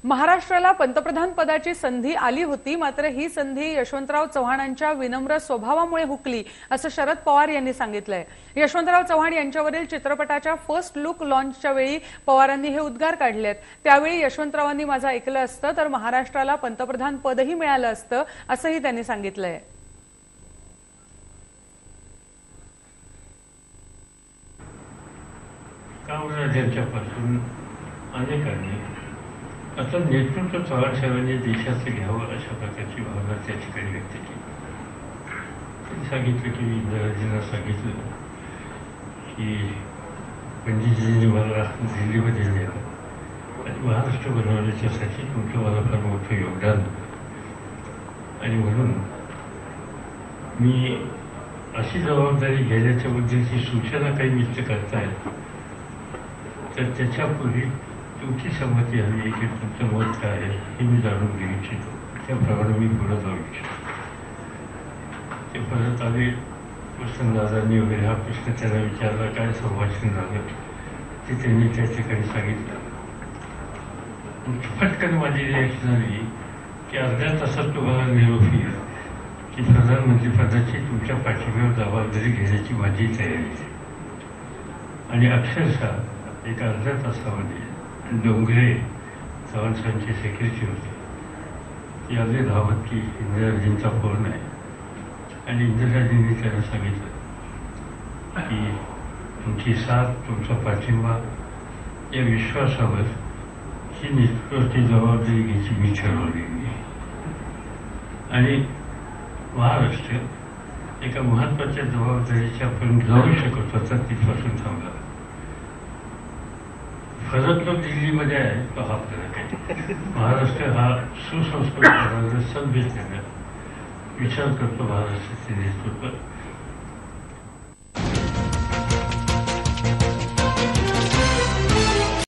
महाराष्ट्राला पंतप्रधान पदाची संधी आली होती, मात्र ही संधी यशवंतराव चव्हाणांच्या विनम्र स्वभावामुळे हुकली, असं शरद पवार यांनी सांगितलंय। यशवंतराव चव्हाण यांच्यावरील चित्रपटाच्या फर्स्ट लुक लॉन्चच्या वेळी पवारांनी हे उद्गार काढलेत। त्यावेळी यशवंतरावांनी माझं ऐकलं असतं तर महाराष्ट्राला पंतप्रधान पदही मिळालं असतं, असंही त्यांनी सांगितलंय। काँग्रेसच्यापासून अनेकांनी आता नेतृत्व चव्हाण साहेबांनी देशाचं घ्यावं अशा प्रकारची भावना त्या ठिकाणी व्यक्त केली। त्यांनी सांगितलं की इंदिराजींना सांगितलं की पंडितजींनी मला दिल्लीमध्ये न्यावं आणि महाराष्ट्र बनवण्याच्यासाठी तुमचं मला फार मोठं योगदान आणि म्हणून मी अशी जबाबदारी घेण्याच्याबद्दलची सूचना काही व्यक्त करतायत तर त्याच्यापूर्वी तुमची संमती हवी की तुमचं मत काय आहे हे मी जाणून घेऊ इच्छितो। त्याप्रमाणे मी पुढे जाऊ इच्छितो। ते परत आले वसंतदादांनी वगैरे हा प्रश्न त्यांना विचारला, काय संभाषण झालं ते त्यांनी त्या ठिकाणी सांगितलं। फटकन माझी रिॲक्शन झाली की अर्ध्या तासात तुम्हाला निरोप येईल की प्रधानमंत्री पदाची तुमच्या पाठीवर जबाबदारी घेण्याची माझी तयारी आहे। आणि अक्षरशः एक अर्ध्या तासामध्ये डोंगरे चव्हाणसाहेबांचे सेक्रेटरी होते, याले धावत की इंदिराजींचा फोन आहे आणि इंदिराजींनी त्यांना सांगितलं की तुमची साथ तुमचा पाठिंबा या विश्वासावर ही नेतृत्वाची जबाबदारी घ्यायची मी ठरवलेली आहे। आणि महाराष्ट्र एका महत्त्वाच्या जबाबदारीच्या आपण जाऊ शकत होता तिथपासून थांबला। फरक तो दिल्लीमध्ये आहे तो हा फरक आहे। महाराष्ट्र हा सुसंस्कृत सभ्य विचार करतो महाराष्ट्राचे नेतृत्व